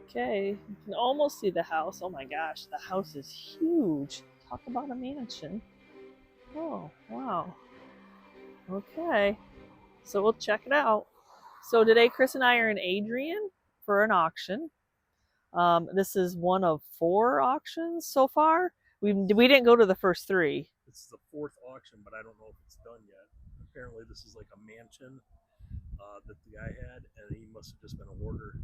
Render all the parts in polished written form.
Okay, you can almost see the house. Oh my gosh, the house is huge. Talk about a mansion. Oh, wow. Okay, so we'll check it out. So today Chris and I are in Adrian for an auction. This is one of 4 auctions so far. We didn't go to the first 3. This is the 4th auction, but I don't know if it's done yet. Apparently this is like a mansion that the guy had, and he must have just been a hoarder.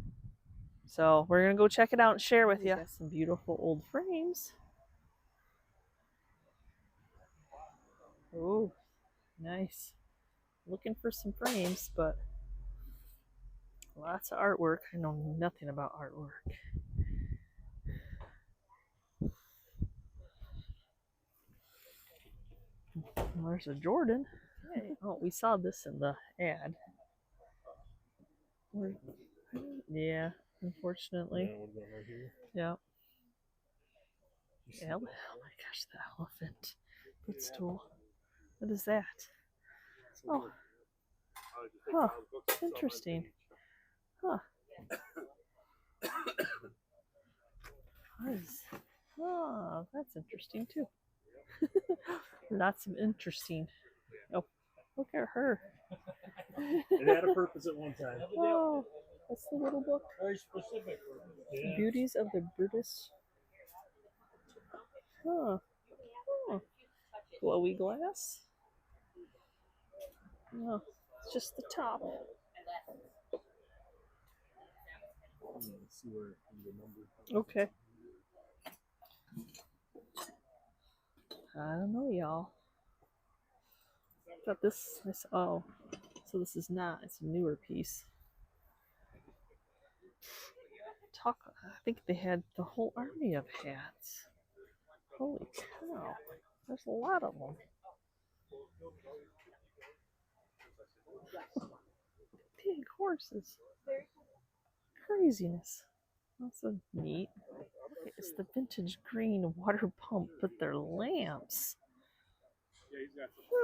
So we're gonna go check it out and share with you. Got some beautiful old frames. Oh, nice. Looking for some frames, but lots of artwork. I know nothing about artwork. There's a Jordan. Okay. Oh, we saw this in the ad. Yeah, unfortunately. Yeah. Oh my gosh, the elephant footstool. What is that? Oh. Huh. Interesting. Huh. Oh, that's interesting too. Lots of interesting. Oh, look at her. It had a purpose at one time. Oh, that's the little book. Very specific. Yeah. Beauties of the British. Huh. Oh. Glowy glass. No, it's just the top. Okay. I don't know, y'all. Got this. Oh, so this is not. It's a newer piece. I think they had the whole army of hats. Holy cow! There's a lot of them. Big horses. Craziness. That's so neat. It's the vintage green water pump with their lamps.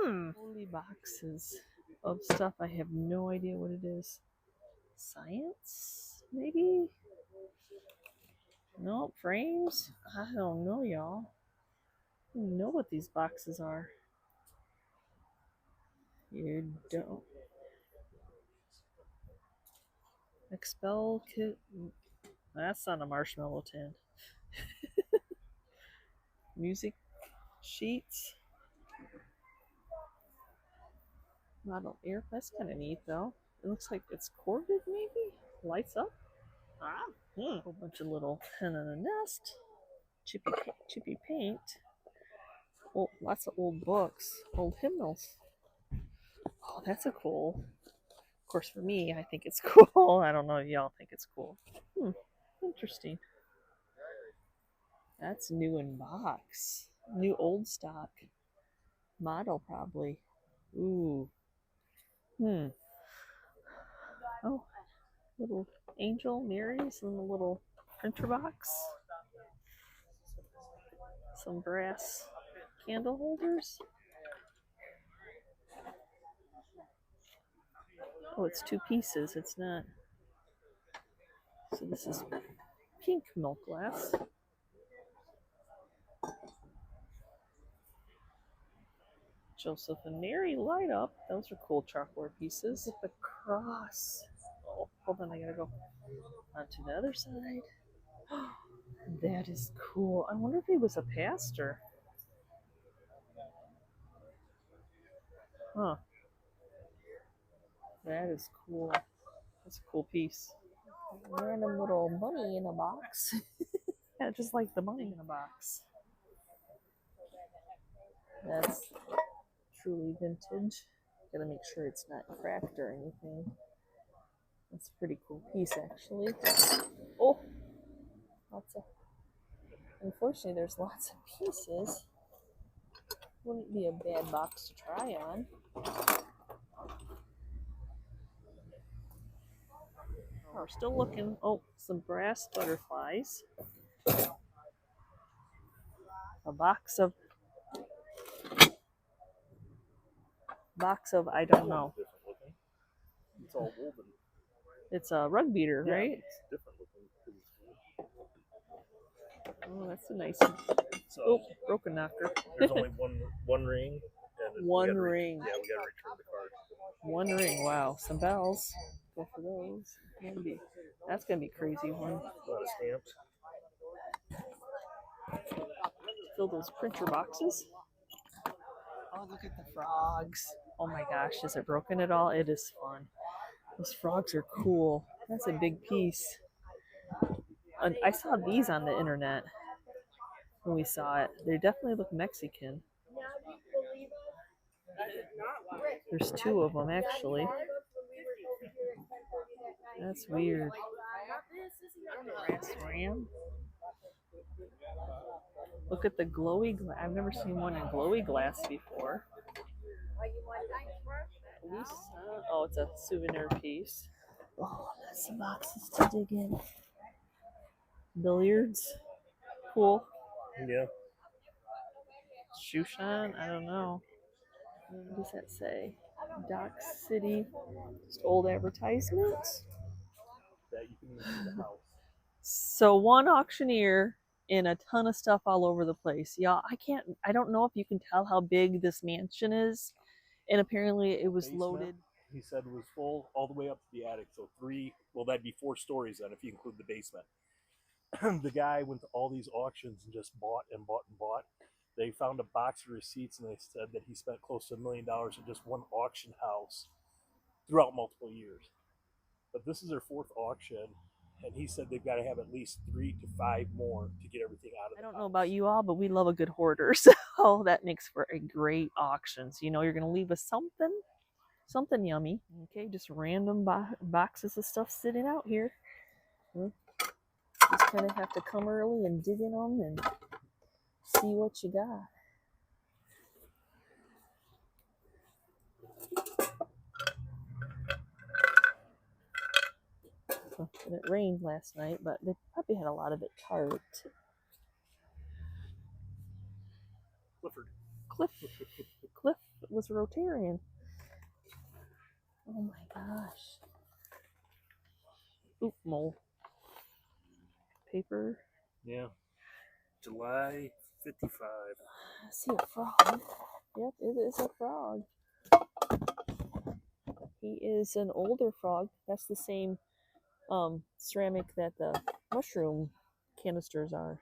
Holy boxes of stuff. I have no idea what it is. Science? Maybe? No, frames? I don't know, y'all. I don't know what these boxes are. You don't. Expel kit. That's not a marshmallow tin. Music sheets. Model air. That's kind of neat though. It looks like it's corded maybe? Lights up? Ah. A whole bunch of little hen and a nest. Chippy paint. Oh, lots of old books. Old hymnals. Oh, that's a cool. Of course, for me, I think it's cool. I don't know if y'all think it's cool. Interesting. That's new in box. New old stock. Model probably. Ooh. Oh, little angel Marys in the little printer box. Some brass candle holders. Oh, it's 2 pieces. It's not. So this is pink milk glass. Joseph and Mary light up. Those are cool chalkboard pieces. With the cross. Oh, hold on, I gotta go onto the other side. That is cool. I wonder if he was a pastor. Huh. That is cool. That's a cool piece. Random little money in a box. Yeah, just like the money in a box. That's truly vintage. Gotta make sure it's not cracked or anything. That's a pretty cool piece, actually. Oh, unfortunately, there's lots of pieces. Wouldn't be a bad box to try on. We're still looking. Oh, some brass butterflies. A box of I don't know. It's all woven. It's a rug beater, right? It's different looking. That's a nice. So Oh, broken knocker. there's only one ring. And One ring. Yeah, we got to return the card. One ring. Wow. Some bells. Go for those. That's gonna be crazy one. A lot of stamps. Fill those printer boxes. Oh, look at the frogs. Oh my gosh, is it broken at all? It is fun. Those frogs are cool. That's a big piece. And I saw these on the internet when we saw it. They definitely look Mexican. There's two of them actually. That's weird. Brass ram. Look at the glowy glass. I've never seen one in glowy glass before. Oh, it's a souvenir piece. Oh, that's some boxes to dig in. Billiards. Cool. Yeah. Shoe shine? I don't know. What does that say? Dock City. Just old advertisements. That you can use in the house. So one auctioneer and a ton of stuff all over the place. Yeah, I don't know if you can tell how big this mansion is. And apparently it was Basement, loaded. He said it was full all the way up to the attic. So that'd be 4 stories then if you include the basement. The guy went to all these auctions and just bought and bought and bought. They found a box of receipts and they said that he spent close to $1 million in just one auction house throughout multiple years. But this is their 4th auction, and he said they've got to have at least 3 to 5 more to get everything out of it. I don't know about you all, but we love a good hoarder, so that makes for a great auction. So you know you're going to leave us something yummy. Okay, just random boxes of stuff sitting out here. Just kind of have to come early and dig in them and see what you got. And it rained last night, but they probably had a lot of it tarped. Cliff was Rotarian. Oh my gosh. Oop, mole. Paper. Yeah. July 55. I see a frog. Yep, it is a frog. He is an older frog. That's the same ceramic that the mushroom canisters are.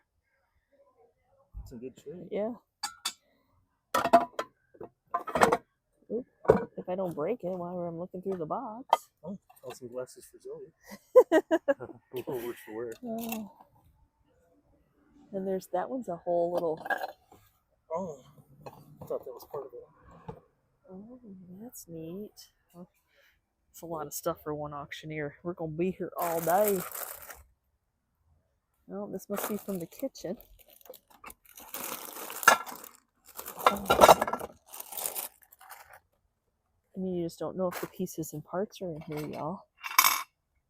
It's in good shape. Yeah. Oop. If I don't break it while I'm looking through the box. Oh, some glasses for Zoe. A little worse for wear. And there's that one's a whole little. Oh, I thought that was part of it. Oh, that's neat. Well, it's a lot of stuff for one auctioneer. We're gonna be here all day. Oh, this must be from the kitchen. I mean, you just don't know if the pieces and parts are in here, y'all.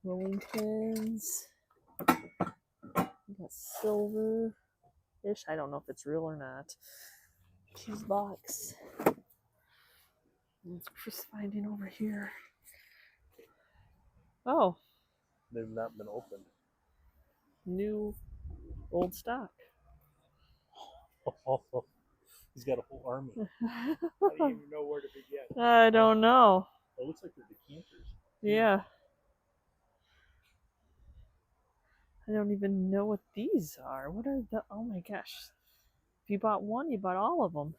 Rolling pins. We got silver-ish. I don't know if it's real or not. Cheese box. What's Chris finding over here? Oh. They've not been opened. New old stock. He's got a whole army. I don't even know where to begin. I don't know. It looks like they're decanters. Yeah. I don't even know what these are. What are the... Oh my gosh. If you bought one, you bought all of them.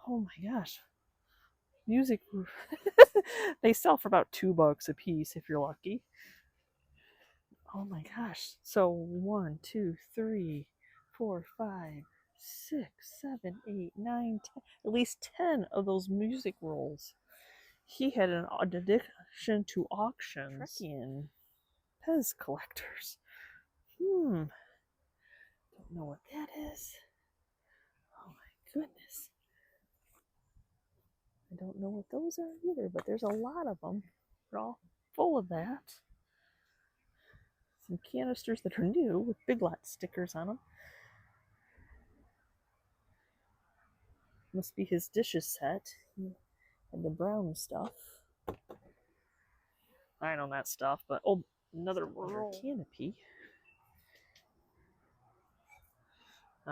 Oh my gosh. Music. They sell for about $2 a piece if you're lucky. Oh my gosh. So 1, 2, 3, 4, 5, 6, 7, 8, 9, 10. At least 10 of those music rolls. He had an addiction to auctions. Trekkian Pez collectors. Don't know what that is. Oh my goodness. I don't know what those are either, but there's a lot of them. They're all full of that. Some canisters that are new with Big Lot stickers on them. Must be his dishes set. And the brown stuff. I know that stuff, but oh, another canopy.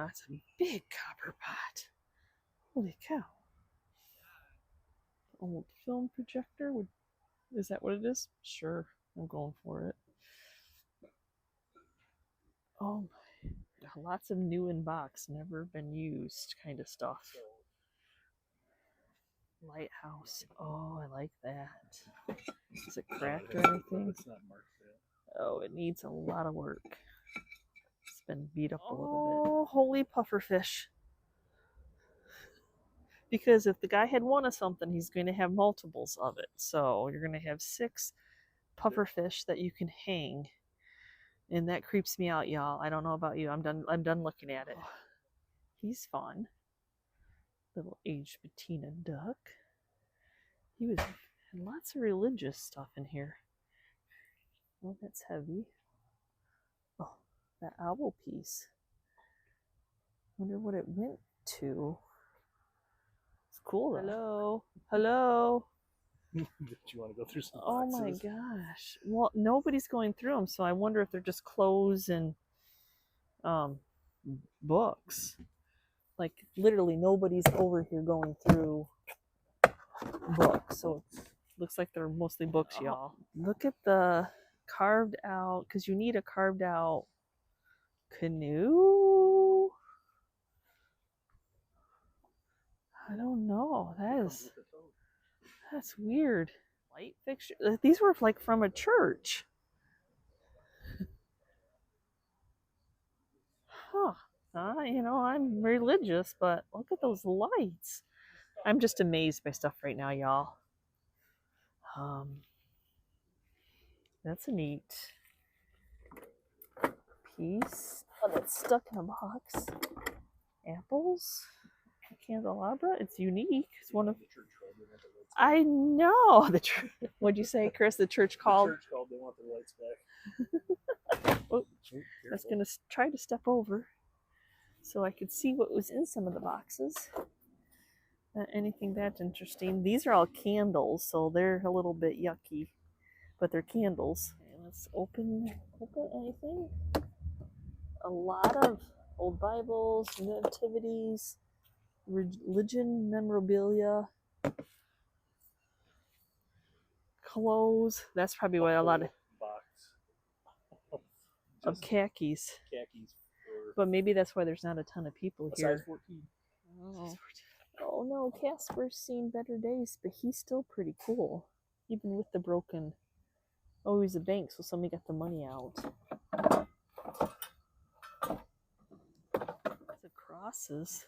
That's a big copper pot. Holy cow. Old film projector? Is that what it is? Sure, I'm going for it. Oh my. Lots of new in box, never been used kind of stuff. Lighthouse. Oh, I like that. Is it cracked or anything? It's not marked yet. Oh, it needs a lot of work. It's been beat up a little bit. Oh, holy pufferfish. Because if the guy had one of something, he's going to have multiples of it. So you're going to have 6 pufferfish that you can hang. And that creeps me out, y'all. I don't know about you. I'm done looking at it. He's fun. Little aged patina duck. He had lots of religious stuff in here. Oh, that's heavy. Oh, that owl piece. Wonder what it went to. It's cool though. Hello. Hello. Do you want to go through some Oh boxes? my gosh. Well, nobody's going through them, so I wonder if they're just clothes and books. Like literally nobody's over here going through books. So it looks like they're mostly books, y'all. Look at the carved out, because you need a carved out canoe. I don't know. That's weird. Light fixture. These were like from a church. Huh. You know, I'm religious, but look at those lights. I'm just amazed by stuff right now, y'all. That's a neat piece. Oh, that's stuck in a box. Apples. Candelabra. It's unique. It's one of. I know the church. What'd you say, Chris? The church called. The church called. They want their lights back. Oh, I was gonna try to step over so I could see what was in some of the boxes. Not anything that interesting. These are all candles, so they're a little bit yucky, but they're candles. Okay, let's open anything. A lot of old Bibles, nativities, religion memorabilia, clothes. That's probably what a lot of box of khakis. Khakis. But maybe that's why there's not a ton of people here. Size 14. Oh no, Casper's seen better days, but he's still pretty cool, even with the broken. Oh, he's a bank, so somebody got the money out. The crosses.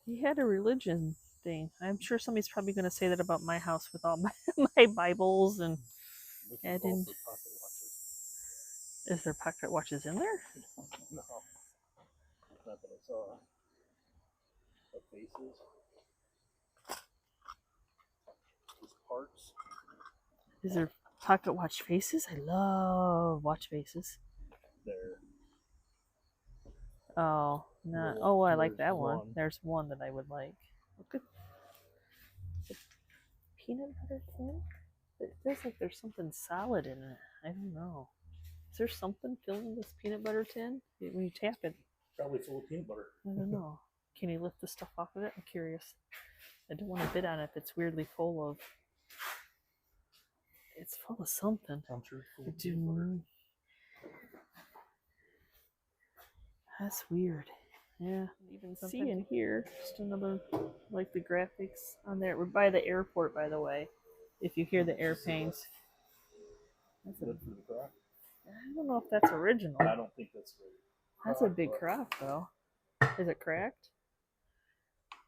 He had a religion thing. I'm sure somebody's probably going to say that about my house with all my Bibles and adding. Is there pocket watches in there? No, not that I saw. The faces. These parts. Is there pocket watch faces? I love watch faces. There. Oh, no. Oh, I like that one. There's one that I would like. Look at the peanut butter tin. It feels like there's something solid in it. I don't know. Is there something filling this peanut butter tin? When you tap it. Probably full of peanut butter. I don't know. Can you lift the stuff off of it? I'm curious. I don't want to bid on it if it's weirdly full of. It's full of something. I'm sure it's full of peanut butter. That's weird. Yeah. Even see in here, just another, like the graphics on there. We're by the airport, by the way. If you hear the airplanes. That's a, I don't know if that's original. I don't think that's right. That's a big crock, though. Is it cracked?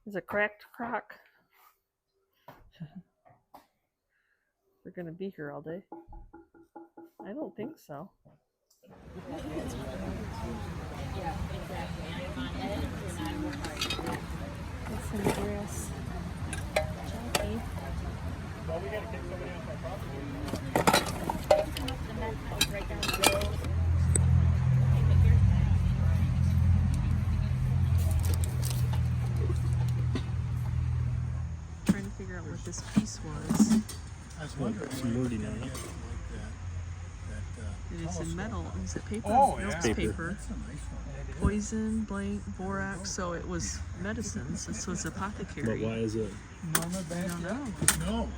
Is it cracked crock? We're gonna be here all day. I don't think so. Yeah, exactly. That's some grass. Junkie. Well, we gotta get somebody off our property. Right down the road. Trying to figure out what this piece was. I was wondering some wording on it. It is in metal. Is it paper? Oh, No, yeah. it's paper. That's a nice one. Poison, blank, borax. So it was medicines. So it's apothecary. But why is it? Mama back I don't know. No,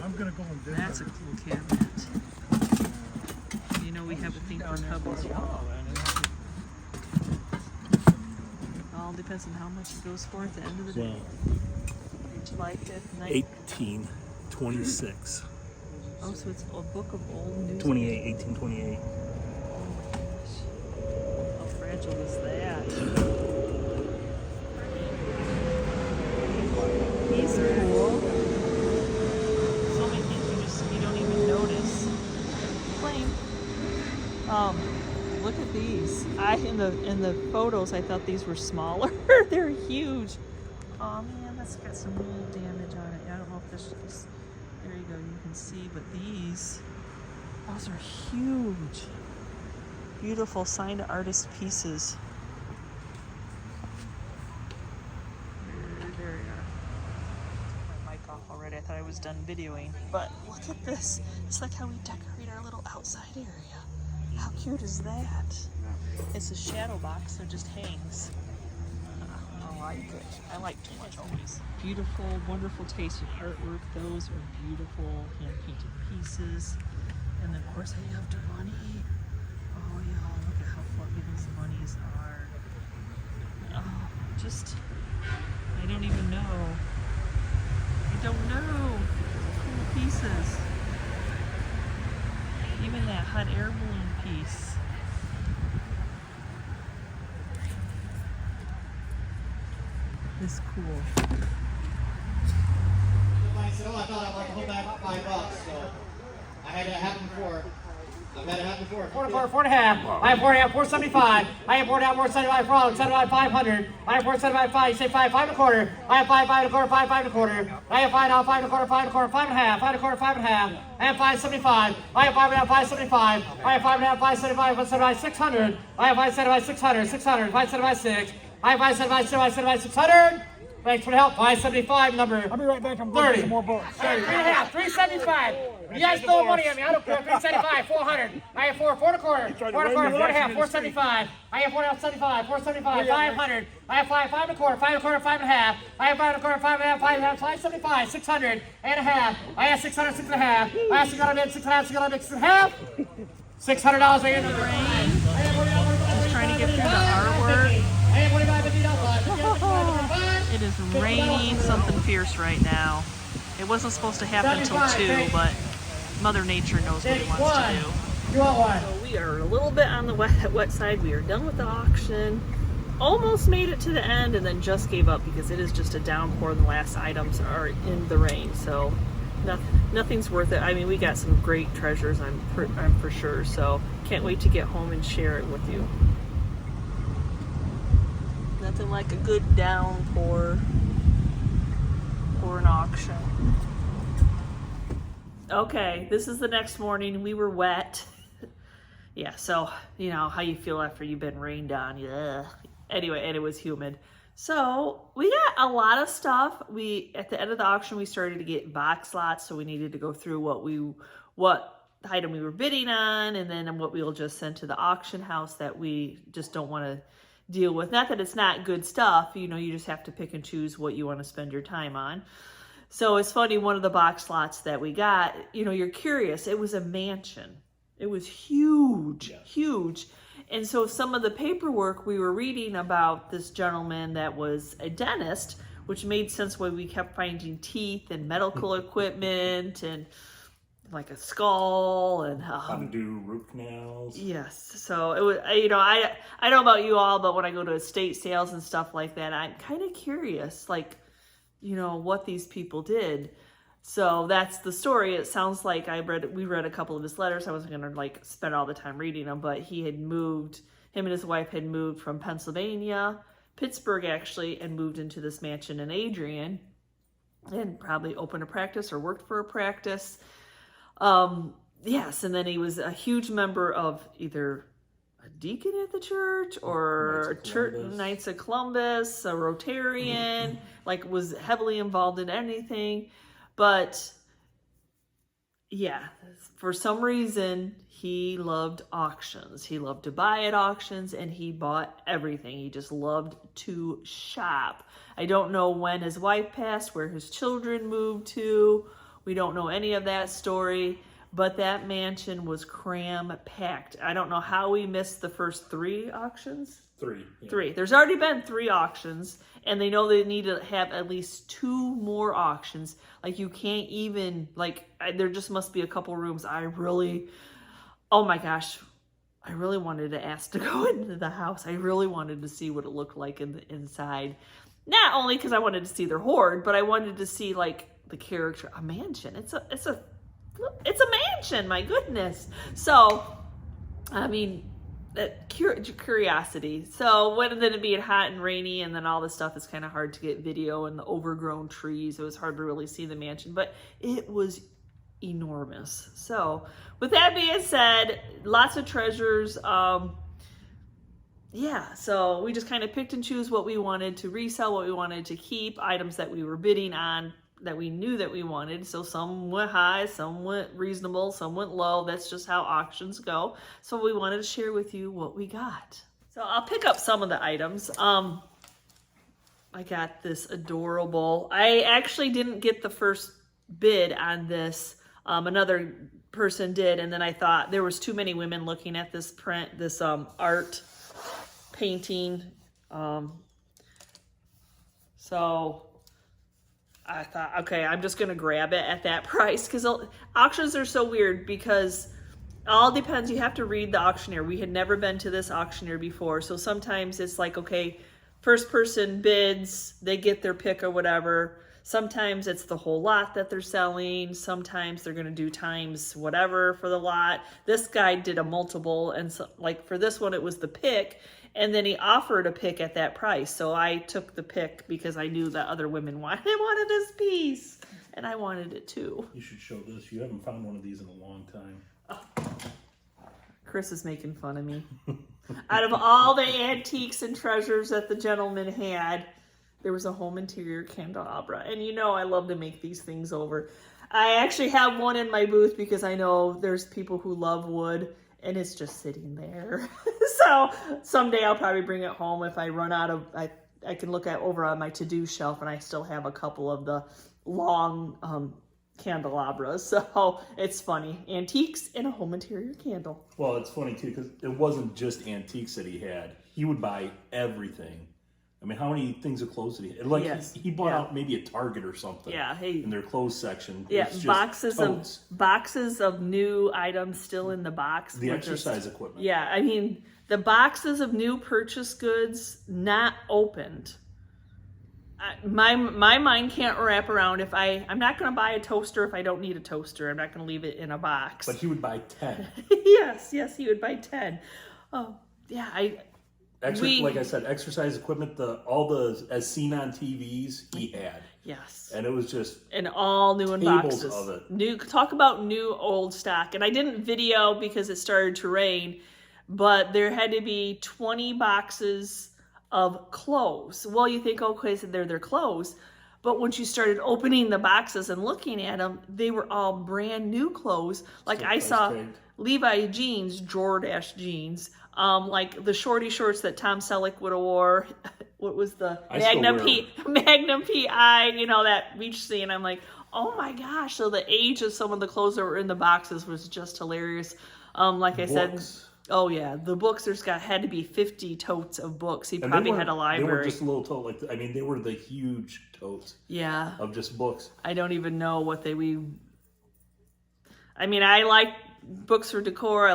I'm gonna go and visit. That's a cool cabinet. You know we have a thing for cupboards, y'all. All depends on how much it goes for at the end of the day. Well, Did you like it? 1826. Oh, so it's a book of old news. 1828. How fragile is that? He's cool. So many things you don't even notice. Flame. Look at these. In the photos I thought these were smaller. They're huge. Oh man, that's got some mold damage on it. I don't know if this is. There you go. You can see, but those are huge. Beautiful signed artist pieces. There you are. Took my mic off already. I thought I was done videoing. But look at this. It's like how we decorate our little outside area. How cute is that? It's a shadow box, so it just hangs. I like it. I like too much always. Beautiful, wonderful taste in artwork. Those are beautiful hand-painted pieces. And then, of course, I have the money. Oh, yeah, look at how fluffy those monies are. Oh, just, I don't even know. I don't know. Cool pieces. Even that hot air balloon piece. Is cool. So I thought I'd like to hold back $5, so I had it happen before. I've had it happen before. 4 and a half. I have 4 and a half. 475. I have 4 and a half. 475. 475. 500. I have 475. You say 5 and a quarter. I have 5 and a quarter. 5 and a quarter. I have 5 now. 5 and a quarter. 5 and a quarter. 5 and a half. 5 and a quarter. 5 and a half. I have 575. I have 5 and a half. 575. I have 5 and a half. 575. 575. 600. I have 575. 600. 600. 575. 6. I have 575. 600. Thanks for the help. 575 number. I'll be right back. I'm 30. some more books. 3 and a half. 375. You guys throw money at me. I don't care. 375. 400. I have 4 and a quarter. 4 and a quarter. 4 and a half. 475. I have 4 and a half. 75. 475. 500. I have 5 and a quarter. 5 and a quarter. 5 and a half. I have 5 and a quarter. 5 and a half. 5 and a half. 575. 600 and a half. I have 600. 6 and a half. I have 600. 6 and a half. 6 and a half. 6 and a half. $600 right in the rain. Just trying to get through the artwork. It is raining something fierce right now. It wasn't supposed to happen until 2, but Mother Nature knows what he wants to do. So we are a little bit on the wet side. We are done with the auction. Almost made it to the end and then just gave up because it is just a downpour. The last items are in the rain, so nothing's worth it. I mean, we got some great treasures, I'm for sure, so can't wait to get home and share it with you. Nothing like a good downpour or an auction. Okay, this is the next morning. We were wet. Yeah, so you know how you feel after you've been rained on. Yeah. Anyway, and it was humid. So we got a lot of stuff. At the end of the auction, we started to get box lots, so we needed to go through what item we were bidding on, and then what we'll just send to the auction house that we just don't want to deal with. Not that it's not good stuff, you know, you just have to pick and choose what you want to spend your time on. So it's funny, one of the box lots that we got, you know, you're curious, it was a mansion. It was huge, huge. And so some of the paperwork we were reading about this gentleman that was a dentist, which made sense why we kept finding teeth and medical equipment and like a skull and Undo root canals. Yes. So it was, you know, I don't know about you all, but when I go to estate sales and stuff like that, I'm kind of curious, like, you know, what these people did. So that's the story. It sounds like we read a couple of his letters. I wasn't going to like spend all the time reading them, but him and his wife had moved from Pennsylvania, Pittsburgh actually, and moved into this mansion in Adrian and probably opened a practice or worked for a practice. Yes, and then he was a huge member of either a deacon at the church or Knights of Columbus, a Rotarian, like was heavily involved in anything. But yeah, for some reason, he loved auctions. He loved to buy at auctions, and he bought everything. He just loved to shop. I don't know when his wife passed, where his children moved to. We don't know any of that story, but that mansion was cram-packed. I don't know how we missed the first 3 auctions. 3. Yeah. 3. There's already been 3 auctions, and they know they need to have at least 2 more auctions. Like, you can't even, like, there just must be a couple rooms. Oh my gosh, I really wanted to ask to go into the house. I really wanted to see what it looked like in the inside. Not only because I wanted to see their hoard, but I wanted to see, like, the character. A mansion. It's a mansion, my goodness. So, I mean, curiosity. So when then it being hot and rainy and then all this stuff, it's kind of hard to get video and the overgrown trees. It was hard to really see the mansion, but it was enormous. So with that being said, lots of treasures. Yeah, so we just kind of picked and choose what we wanted to resell, what we wanted to keep, items that we were bidding on that we knew that we wanted. So some went high, some went reasonable, some went low. That's just how auctions go. So we wanted to share with you what we got. So I'll pick up some of the items. I got this adorable. I actually didn't get the first bid on this. Another person did, and then I thought there was too many women looking at this print, this art painting. So I thought, okay, I'm just gonna grab it at that price, because auctions are so weird, because all depends. You have to read the auctioneer. We had never been to this auctioneer before, so sometimes it's like, okay, first person bids, they get their pick or whatever. Sometimes it's the whole lot that they're selling. Sometimes they're gonna do times whatever for the lot. This guy did a multiple, and so, like for this one, it was the pick, and then he offered a pick at that price. So I took the pick because I knew that other women wanted this piece, and I wanted it too. You should show this. You haven't found one of these in a long time. Chris is making fun of me. Out of all the antiques and treasures that the gentleman had, there was a home interior candelabra. And you know I love to make these things over. I actually have one in my booth because I know there's people who love wood, and it's just sitting there. So someday I'll probably bring it home if I run out of, I can look at over on my to-do shelf, and I still have a couple of the long candelabras. So it's funny. Antiques and a home interior candle. Well, it's funny too, because it wasn't just antiques that he had. He would buy everything. I mean, how many things of clothes did he have? Like, yes. he bought out maybe a Target or something. Yeah, hey. In their clothes section. Yeah, It's just boxes of new items still in the box. The exercise equipment. Yeah, I mean, the boxes of new purchase goods not opened. My mind can't wrap around if I'm not going to buy a toaster if I don't need a toaster. I'm not going to leave it in a box. But he would buy 10. yes, he would buy 10. Oh, yeah, like I said, exercise equipment, as seen on TVs, he had. Yes. And it was just and all new in tables boxes. of it. New, talk about new old stock. And I didn't video because it started to rain, but there had to be 20 boxes of clothes. Well, you think, okay, so they're their clothes. But once you started opening the boxes and looking at them, they were all brand new clothes. Like I saw Levi jeans, Jordache jeans, like the shorty shorts that Tom Selleck would have wore. What was the Magnum PI, you know, that beach scene. I'm like, oh my gosh. So the age of some of the clothes that were in the boxes was just hilarious. Like I said, oh yeah, the books, had to be 50 totes of books. He probably had a library. They were just a little tote, they were the huge totes. Yeah. Of just books. I don't even know what I like books for decor.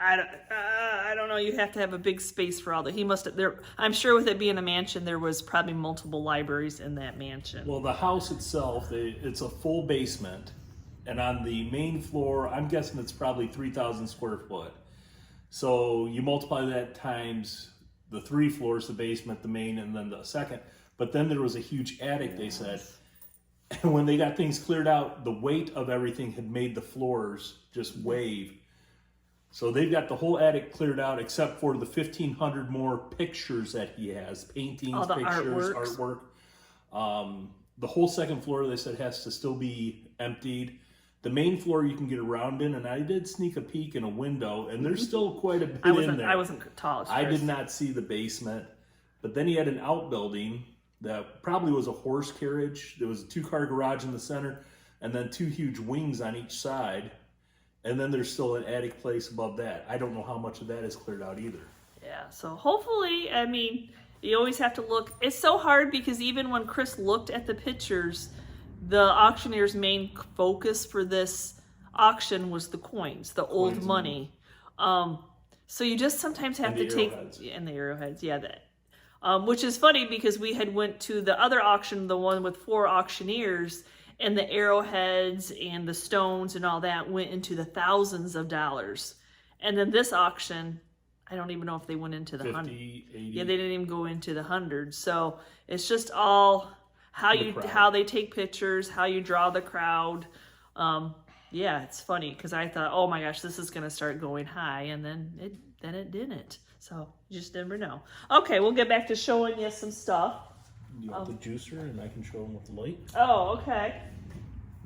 I don't know. You have to have a big space for all that. I'm sure with it being a mansion, there was probably multiple libraries in that mansion. Well, the house itself, it's a full basement. And on the main floor, I'm guessing it's probably 3,000 square foot. So you multiply that times the 3 floors, the basement, the main, and then the second. But then there was a huge attic, they said. And when they got things cleared out, the weight of everything had made the floors just wave. So they've got the whole attic cleared out except for the 1,500 more pictures that he has. Paintings, pictures, artwork. The whole second floor, they said, has to still be emptied. The main floor you can get around in, and I did sneak a peek in a window, and there's still quite a bit in there. I wasn't tall. I did not see the basement, but then he had an outbuilding that probably was a horse carriage. There was a 2-car garage in the center, and then 2 huge wings on each side. And then there's still an attic place above that. I don't know how much of that is cleared out either. Yeah, so hopefully, I mean, you always have to look. It's so hard because even when Chris looked at the pictures, the auctioneer's main focus for this auction was the coins, the old money. So you just sometimes have to take, and the arrowheads, yeah, that. Which is funny because we had went to the other auction, the one with 4 auctioneers, and the arrowheads and the stones and all that went into the thousands of dollars. And then this auction, I don't even know if they went into the 50, hundred. 80. Yeah, they didn't even go into the hundreds. So it's just all how they take pictures, how you draw the crowd. Yeah, it's funny because I thought, oh my gosh, this is gonna start going high, and then it didn't. So you just never know. Okay, we'll get back to showing you some stuff. You want the juicer, and I can show them with the light. Oh, okay.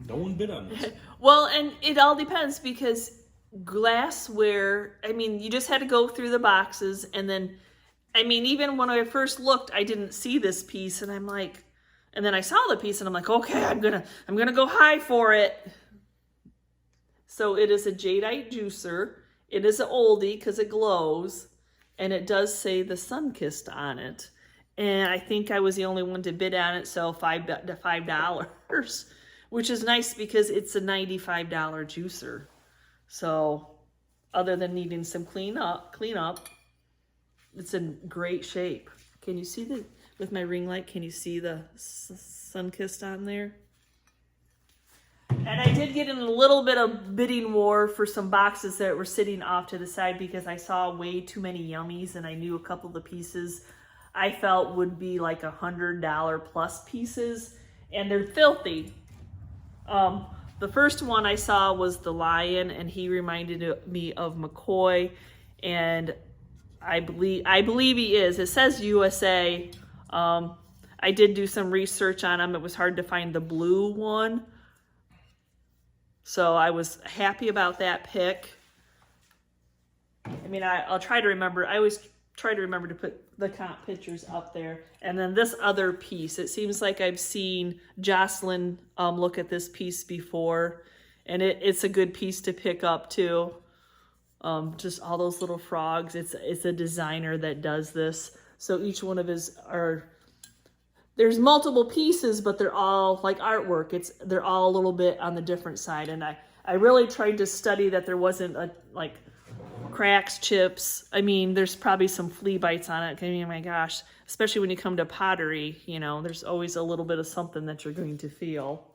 No one bid on this. Well, and it all depends because glassware, I mean, you just had to go through the boxes, and then, I mean, even when I first looked, I didn't see this piece, and I'm like, and then I saw the piece, and I'm like, okay, I'm gonna go high for it. So it is a jadeite juicer. It is an oldie because it glows, and it does say the Sunkissed on it. And I think I was the only one to bid on it, so $5, which is nice because it's a $95 juicer. So other than needing some clean up, it's in great shape. Can you see with my ring light, can you see the Sunkissed on there? And I did get in a little bit of bidding war for some boxes that were sitting off to the side because I saw way too many yummies, and I knew a couple of the pieces I felt would be like $100 plus pieces, and they're filthy. The first one I saw was the lion, and he reminded me of McCoy, and I believe he is. It says USA. I did do some research on him. It was hard to find the blue one, so I was happy about that pick. I mean, I'll try to remember. I always try to remember to put the comp pictures up there. And then this other piece, it seems like I've seen Jocelyn look at this piece before, and it's a good piece to pick up too. Just all those little frogs. It's a designer that does this. So each one of his there's multiple pieces, but they're all like artwork. They're all a little bit on the different side. And I really tried to study that there wasn't like cracks, chips. I mean, there's probably some flea bites on it. I mean, my gosh, especially when you come to pottery, you know, there's always a little bit of something that you're going to feel.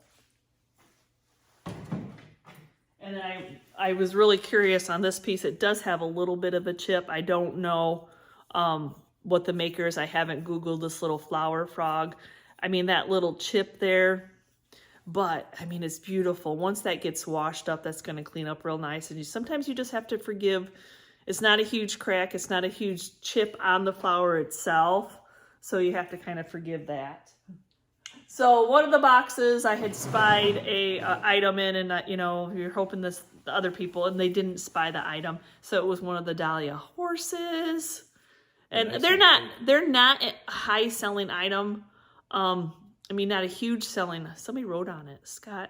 And then I was really curious on this piece. It does have a little bit of a chip. I don't know what the maker is. I haven't Googled this little flower frog. I mean, that little chip there, but I mean, it's beautiful. Once that gets washed up, that's going to clean up real nice. And sometimes you just have to forgive. It's not a huge crack. It's not a huge chip on the flower itself. So you have to kind of forgive that. So one of the boxes I had spied a item in, and you know, you're hoping the other people, and they didn't spy the item. So it was one of the Dahlia horses. And they're not a high selling item. I mean, not a huge selling. Somebody wrote on it, Scott,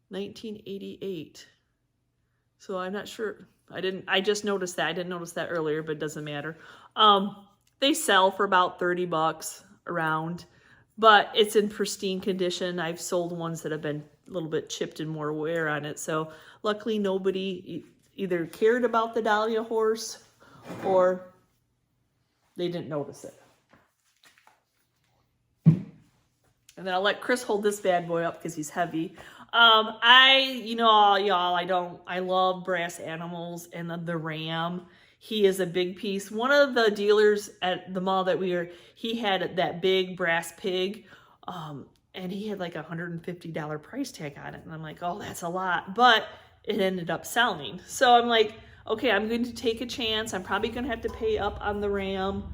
1988. So I'm not sure. I just noticed that. I didn't notice that earlier, but it doesn't matter. They sell for about $30 around, but it's in pristine condition. I've sold ones that have been a little bit chipped and more wear on it. So luckily nobody either cared about the Dahlia horse or they didn't notice it. And then I'll let Chris hold this bad boy up because he's heavy. I love brass animals, and the ram, he is a big piece. One of the dealers at the mall that he had that big brass pig, and he had like $150 price tag on it. And I'm like, oh, that's a lot, but it ended up selling. So I'm like, okay, I'm going to take a chance. I'm probably going to have to pay up on the ram.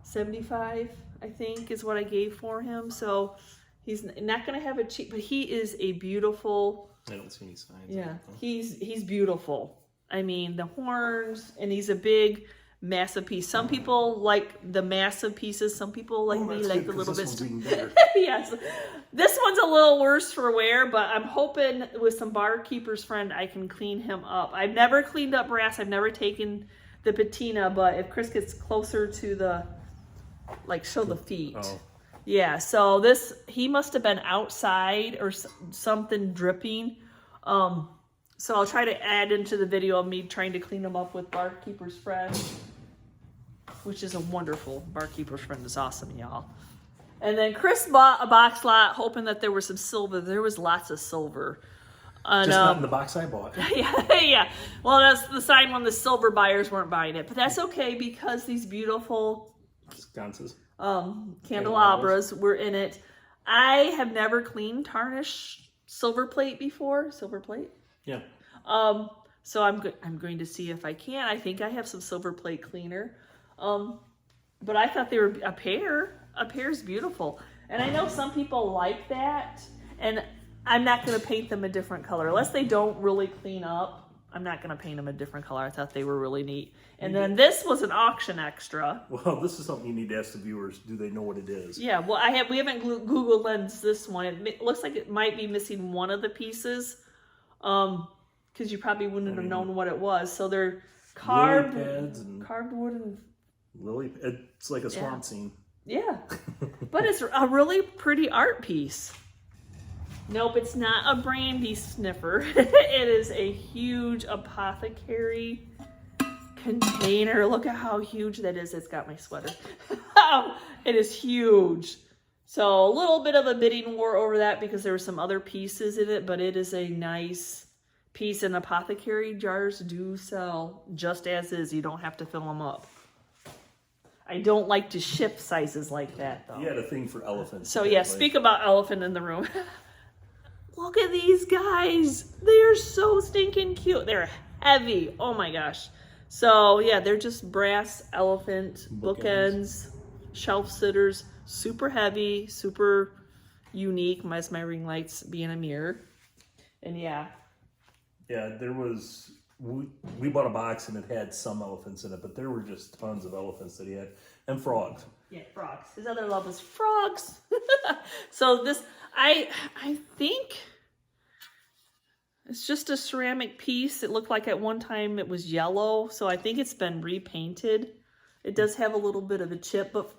$75, I think, is what I gave for him. So he's not going to have a cheap, but he is a beautiful I don't see any signs. Yeah, he's beautiful. I mean, the horns, and he's a big, massive piece. Some people like the massive pieces. Some people like me like the little bits. Yes, this one's a little worse for wear, but I'm hoping with some barkeeper's friend I can clean him up. I've never cleaned up brass. I've never taken the patina, but if Chris gets closer to the, like, show the feet. Oh. Yeah, so this, he must have been outside or something dripping. So I'll try to add into the video of me trying to clean them up with barkeeper's friend, which is a wonderful, barkeeper's friend is awesome, y'all. And then Chris bought a box lot hoping that there was some silver. There was lots of silver. And, just not in the box I bought. yeah. Well, that's the sign when the silver buyers weren't buying it. But that's okay because these beautiful sconces. Candelabras were in it. I have never cleaned tarnished silver plate before. Silver plate? Yeah. So I'm going to see if I can. I think I have some silver plate cleaner. But I thought they were a pair. A pair's beautiful. And I know some people like that. And I'm not going to paint them a different color. Unless they don't really clean up, I'm not going to paint them a different color. I thought they were really neat. And then this was an auction extra. Well, this is something you need to ask the viewers. Do they know what it is? Yeah, well, we haven't Google lensed this one. It looks like it might be missing one of the pieces. Because you probably wouldn't have known what it was. So they're carved wood and lily. It's like a swamp scene. Yeah, but it's a really pretty art piece. Nope, it's not a brandy sniffer. It is a huge apothecary container. Look at how huge that is. It's got my sweater. It is huge. So a little bit of a bidding war over that because there were some other pieces in it, but it is a nice piece. And apothecary jars do sell just as is. You don't have to fill them up. I don't like to ship sizes like that, though. You had a thing for elephants. So yeah, speak about elephant in the room. Look at these guys. They are so stinking cute. They're heavy. Oh my gosh. So yeah, they're just brass elephant bookends, shelf sitters, super heavy, super unique. My ring lights being a mirror. And yeah. Yeah, there was, we bought a box and it had some elephants in it, but there were just tons of elephants that he had. And frogs. Yeah, frogs. His other love was frogs. So this, I think it's just a ceramic piece. It looked like at one time it was yellow, so I think it's been repainted. It does have a little bit of a chip, but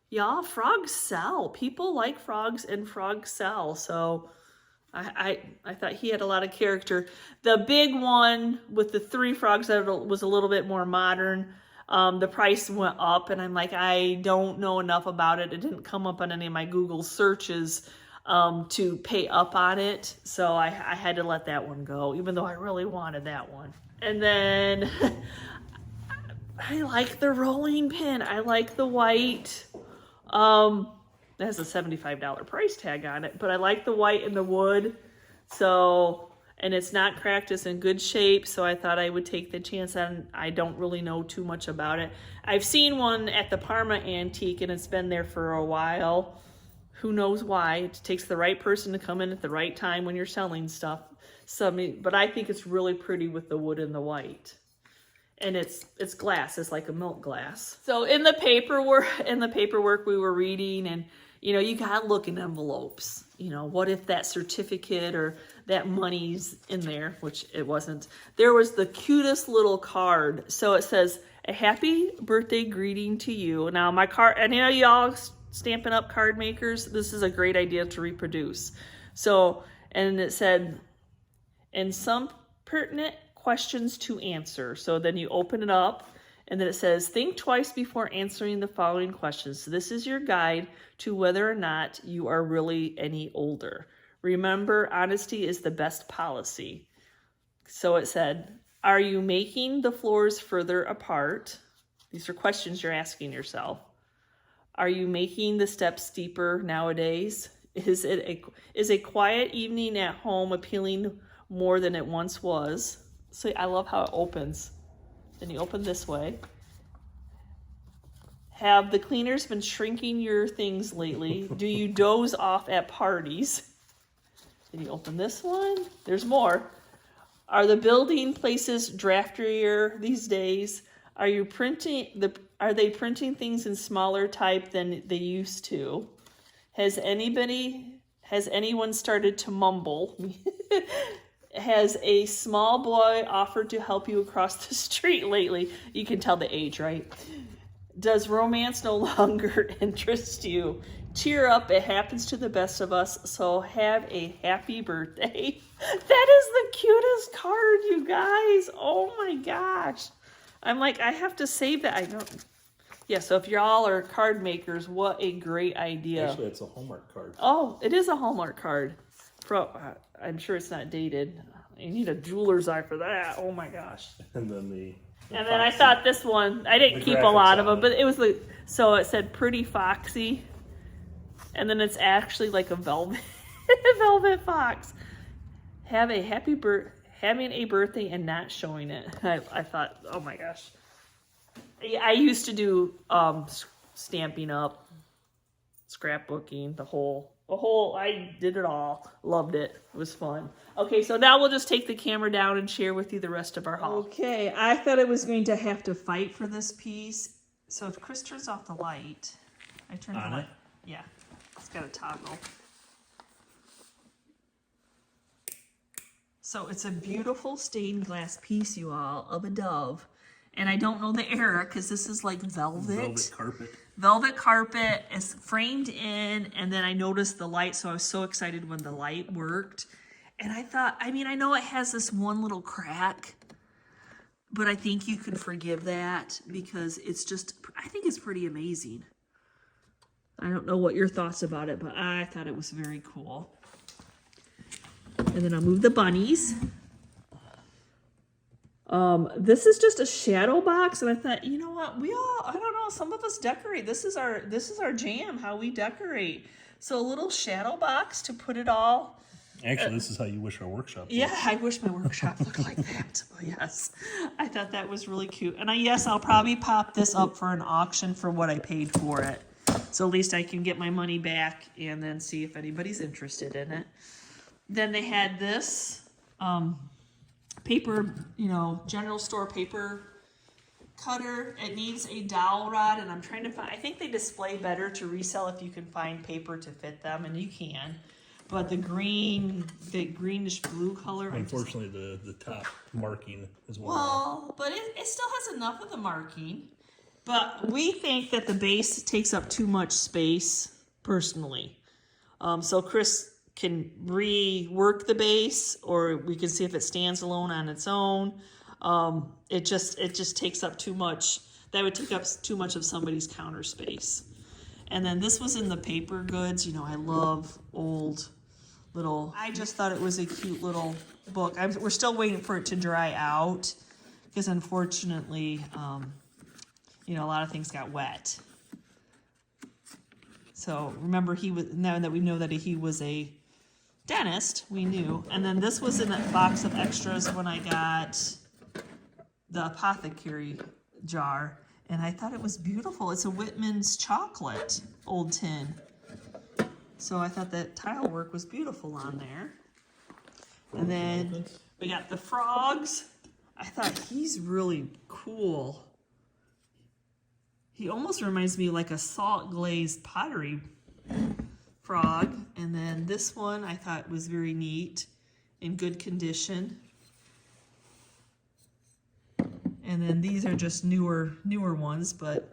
y'all, frogs sell. People like frogs and frogs sell. So I thought he had a lot of character. The big one with the 3 frogs that was a little bit more modern. The price went up, and I'm like, I don't know enough about it. It didn't come up on any of my Google searches to pay up on it. So I had to let that one go, even though I really wanted that one. And then I like the rolling pin. I like the white. It has a $75 price tag on it, but I like the white and the wood. So, and it's not cracked, it's in good shape. So I thought I would take the chance on, I don't really know too much about it. I've seen one at the Parma Antique and it's been there for a while. Who knows why? It takes the right person to come in at the right time when you're selling stuff. But I think it's really pretty with the wood and the white. And it's glass. It's like a milk glass. So in the paperwork we were reading, and you gotta look in envelopes. What if that certificate or that money's in there, which it wasn't. There was the cutest little card. So it says, "A happy birthday greeting to you." Now my card, and y'all Stampin' Up card makers, this is a great idea to reproduce. So, and it said, "And some pertinent questions to answer." So then you open it up, and then it says, "Think twice before answering the following questions. So this is your guide to whether or not you are really any older. Remember, honesty is the best policy." So it said, "Are you making the floors further apart?" These are questions you're asking yourself. "Are you making the steps steeper nowadays? Is a quiet evening at home appealing more than it once was?" So I love how it opens. Then you open this way. "Have the cleaners been shrinking your things lately? Do you doze off at parties?" Then you open this one. There's more. Are the building places draftier these days? Are they printing things in smaller type than they used to? Has anyone started to mumble? Has a small boy offered to help you across the street lately? You can tell the age, right? Does romance no longer interest you? Cheer up, it happens to the best of us, so have a happy birthday. That is the cutest card, you guys. Oh my gosh. I'm like, I have to save that. I don't. Yeah, so if y'all are card makers, what a great idea. Actually, it's a Hallmark card. Oh, it is a Hallmark card. I'm sure it's not dated. You need a jeweler's eye for that. Oh my gosh. And then and then I thought this one, I didn't keep a lot of them, but it was so it said Pretty Foxy. And then it's actually like a velvet fox. Having a birthday and not showing it. I thought, oh my gosh. I used to do Stampin' Up, scrapbooking, the whole, I did it all. Loved it. It was fun. Okay, so now we'll just take the camera down and share with you the rest of our haul. Okay, I thought I was going to have to fight for this piece. So if Chris turns off the light, I turn the light. Yeah, it's got a toggle. So it's a beautiful stained glass piece, you all, of a dove. And I don't know the era because this is like velvet. Velvet carpet. Velvet carpet is framed in, and then I noticed the light, so I was so excited when the light worked. And I thought, I mean, I know it has this one little crack, but I think you can forgive that because it's just, I think it's pretty amazing. I don't know what your thoughts about it, but I thought it was very cool. And then I'll move the bunnies. This is just a shadow box, and I thought, you know what, I don't know, some of us decorate. This is our jam, how we decorate. So a little shadow box to put it all. Actually, this is how you wish our workshop looked. Yeah, I wish my workshop looked like that. Oh, yes, I thought that was really cute. And I'll probably pop this up for an auction for what I paid for it. So at least I can get my money back and then see if anybody's interested in it. Then they had this paper, general store paper cutter. It needs a dowel rod, and I'm trying to find, I think they display better to resell if you can find paper to fit them, and you can. But the greenish blue color. Unfortunately, the top marking is one. Well, but it still has enough of the marking. But we think that the base takes up too much space, personally. So Chris can rework the base, or we can see if it stands alone on its own. It just takes up too much. That would take up too much of somebody's counter space. And then this was in the paper goods. I love old little. I just thought it was a cute little book. We're still waiting for it to dry out because unfortunately, a lot of things got wet. So remember, now that we know that he was a dentist, we knew. And then this was in a box of extras when I got the apothecary jar, and I thought it was beautiful. It's a Whitman's chocolate old tin. So I thought that tile work was beautiful on there. And then we got the frogs. I thought he's really cool. He almost reminds me like a salt glazed pottery frog. And then this one I thought was very neat, in good condition. And then these are just newer ones, but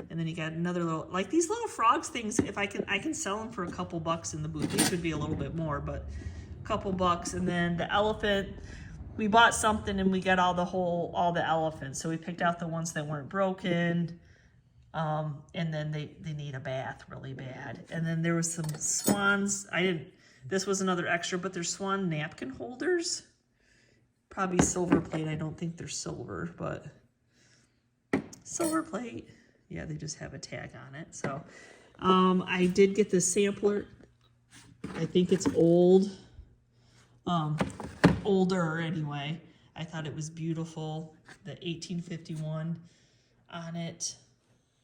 and then you got another little, like these little frogs things. If I can sell them for a couple bucks in the booth. These would be a little bit more, but a couple bucks. And then the elephant, we bought something and we got all the elephants. So we picked out the ones that weren't broken. And then they need a bath really bad. And then there was some swans. This was another extra, but there's swan napkin holders. Probably silver plate. I don't think they're silver, but silver plate. Yeah, they just have a tag on it. So I did get the sampler. I think it's old. Older anyway. I thought it was beautiful. The 1851 on it.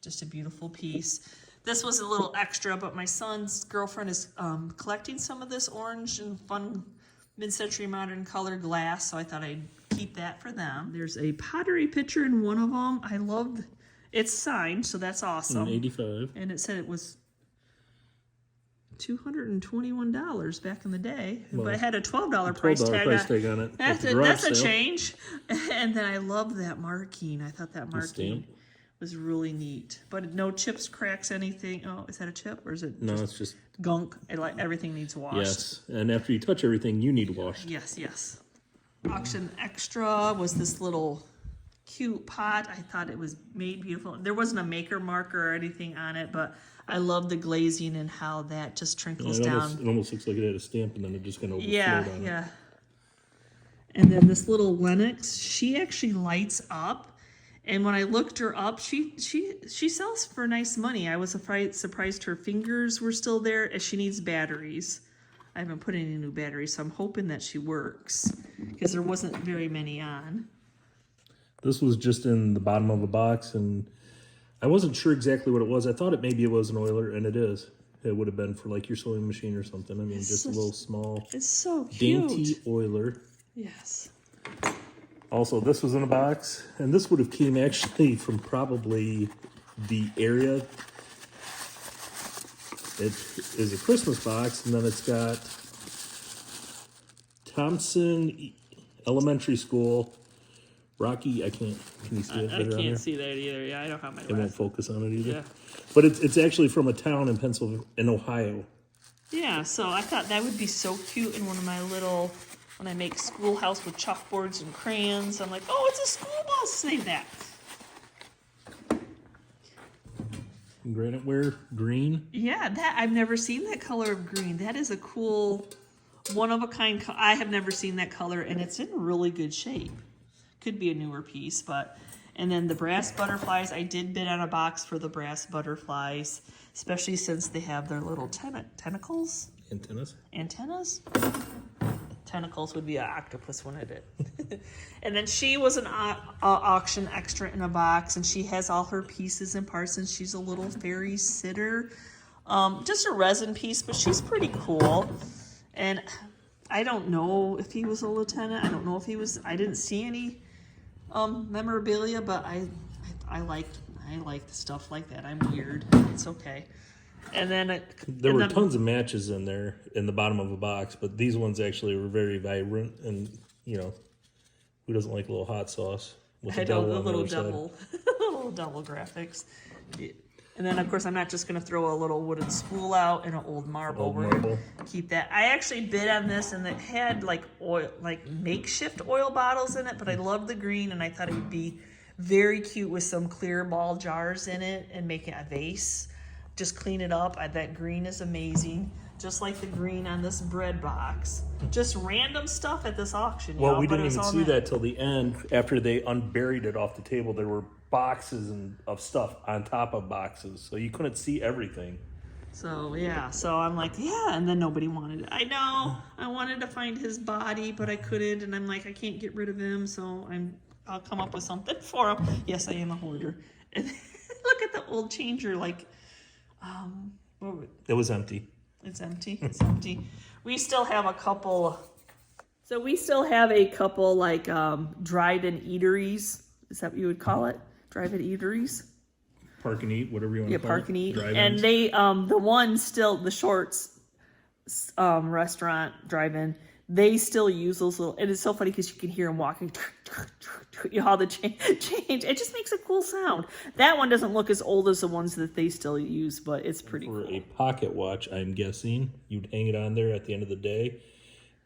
Just a beautiful piece. This was a little extra, but my son's girlfriend is collecting some of this orange and fun mid-century modern color glass, so I thought I'd keep that for them. There's a pottery pitcher in one of them. I love, it's signed, so that's awesome. 85. And it said it was $221 back in the day, but it had a $12 price tag. On it. That's a change. And then I love that marking. I thought that marking stamp was really neat. But no chips, cracks, anything. Oh, is that a chip or is it? No, it's just gunk. Everything needs washed. yes. And after you touch everything, you need washed. Yes, yes. Auction extra was this little cute pot. I thought it was made beautiful. There wasn't a maker marker or anything on it, but I love the glazing and how that just trickles down. It almost looks like it had a stamp and then it just kind of Yeah, yeah. And then this little Lennox, she actually lights up. And when I looked her up, she sells for nice money. I was surprised her fingers were still there, as she needs batteries. I haven't put any new batteries, so I'm hoping that she works because there wasn't very many on. This was just in the bottom of a box, and I wasn't sure exactly what it was. I thought maybe it was an oiler, and it is. It would have been for like your sewing machine or something. I mean, just a little small, it's so cute. dainty oiler. Yes. Also, this was in a box, and this would have came actually from probably the area. It is a Christmas box, and then it's got Thompson Elementary School. Rocky, can you see it? I can't see that either. Yeah, I don't have my It won't glasses. focus on it either. Yeah. But it's actually from a town in Pennsylvania, in Ohio. Yeah, so I thought that would be so cute in one of my little, when I make schoolhouse with chalkboards and crayons. I'm like, oh, it's a school bus. Save that. Granite ware, green. Yeah, that I've never seen that color of green. That is a cool, one of a kind. I have never seen that color, and it's in really good shape. Could be a newer piece, but. And then the brass butterflies, I did bid on a box for the brass butterflies, especially since they have their little tentacles. Antennas? Tentacles would be an octopus, wouldn't it? And then she was an auction extra in a box, and she has all her pieces and parts, and she's a little fairy sitter. Just a resin piece, but she's pretty cool. And I don't know if he was a lieutenant. I don't know if he was. I didn't see any memorabilia, but I like stuff like that. I'm weird. It's okay. And then there were tons of matches in there in the bottom of a box, but these ones actually were very vibrant, and you know, who doesn't like a little hot sauce with the devil on the other side? little devil graphics. Yeah. And then of course I'm not just gonna throw a little wooden spool out and an old marble. We're gonna keep that. I actually bid on this, and it had like oil, like makeshift oil bottles in it, but I love the green, and I thought it would be very cute with some clear ball jars in it and make it a vase. Just clean it up. That green is amazing. Just like the green on this bread box. Just random stuff at this auction. Well, we didn't even see that till the end. After they unburied it off the table, there were boxes of stuff on top of boxes, so you couldn't see everything. So yeah, so I'm like, yeah, and then nobody wanted it. I know, I wanted to find his body, but I couldn't, and I'm like, I can't get rid of him, so I'll come up with something for him. Yes, I am a hoarder. And look at the old changer, like, it was empty. It's empty. It's empty. We still have a couple. So we still have a couple like drive-in eateries. Is that what you would call it? Drive-in eateries. Park and eat, whatever you want to call it. Yeah, park and eat. Drive-ins. And they, the one still, the Shorts restaurant drive-in, they still use those little. And it's so funny because you can hear them walking. You know how the change. It just makes a cool sound. That one doesn't look as old as the ones that they still use, but it's pretty cool. For a pocket watch, I'm guessing you'd hang it on there at the end of the day.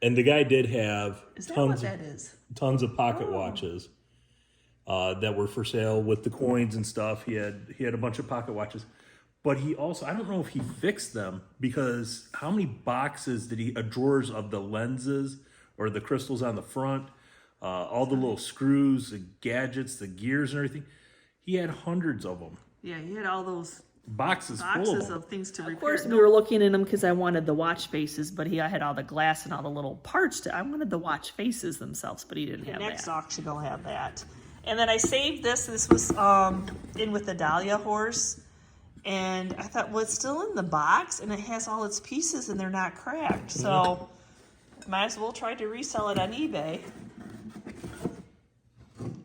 And the guy did have tons of pocket watches that were for sale with the coins and stuff. He had a bunch of pocket watches, but he also, I don't know if he fixed them, because how many boxes did he, drawers of the lenses or the crystals on the front, all the little screws, the gadgets, the gears and everything. He had hundreds of them. Yeah, he had all those boxes full of things to repair. Of course, we were looking in them because I wanted the watch faces, but I had all the glass and all the little parts. I wanted the watch faces themselves, but he didn't have that. Next auction, I'll have that. And then I saved this. This was in with the Dahlia horse. And I thought, well, it's still in the box, and it has all its pieces, and they're not cracked. So might as well try to resell it on eBay.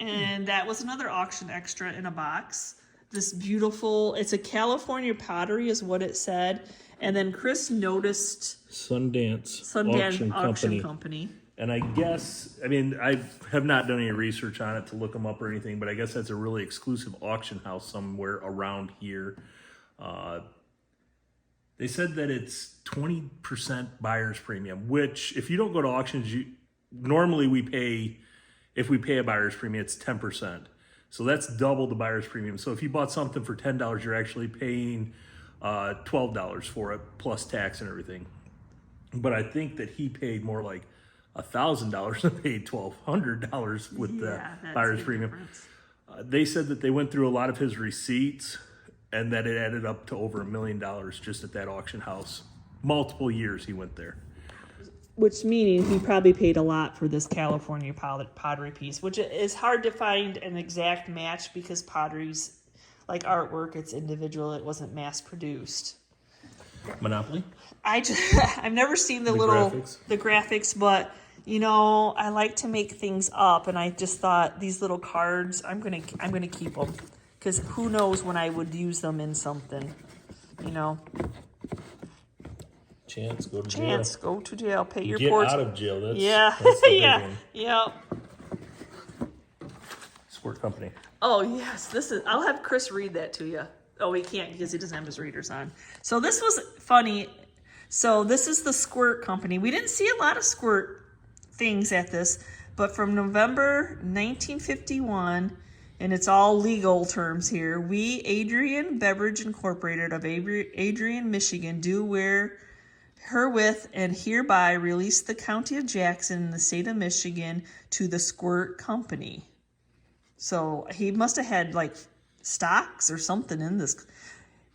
And that was another auction extra in a box. This beautiful, it's a California pottery is what it said. And then Chris noticed Sundance Auction Company. And I guess, I mean, I have not done any research on it to look them up or anything, but I guess that's a really exclusive auction house somewhere around here. They said that it's 20% buyer's premium, which if you don't go to auctions, normally if we pay a buyer's premium, it's 10%. So that's double the buyer's premium. So if you bought something for $10, you're actually paying $12 for it, plus tax and everything. But I think that he paid more like $1,000 and paid $1,200 with the buyer's premium. They said that they went through a lot of his receipts and that it added up to over $1 million just at that auction house. Multiple years he went there. Which meaning he probably paid a lot for this California pottery piece, which is hard to find an exact match because pottery's like artwork, it's individual, it wasn't mass produced. Monopoly? I've never seen the graphics, but you know, I like to make things up, and I just thought these little cards, I'm gonna keep them because who knows when I would use them in something, you know. Chance, go to jail. Pay your Get ports. out of jail. That's That's the big one. Yeah. Squirt Company. Oh yes, I'll have Chris read that to you. Oh, he can't because he doesn't have his readers on. So this was funny. So this is the Squirt Company. We didn't see a lot of Squirt things at this, but from November 1951, and it's all legal terms here, we, Adrian Beverage Incorporated of Adrian, Michigan, do herewith and hereby release the County of Jackson in the state of Michigan to the Squirt Company. So he must have had like stocks or something in this.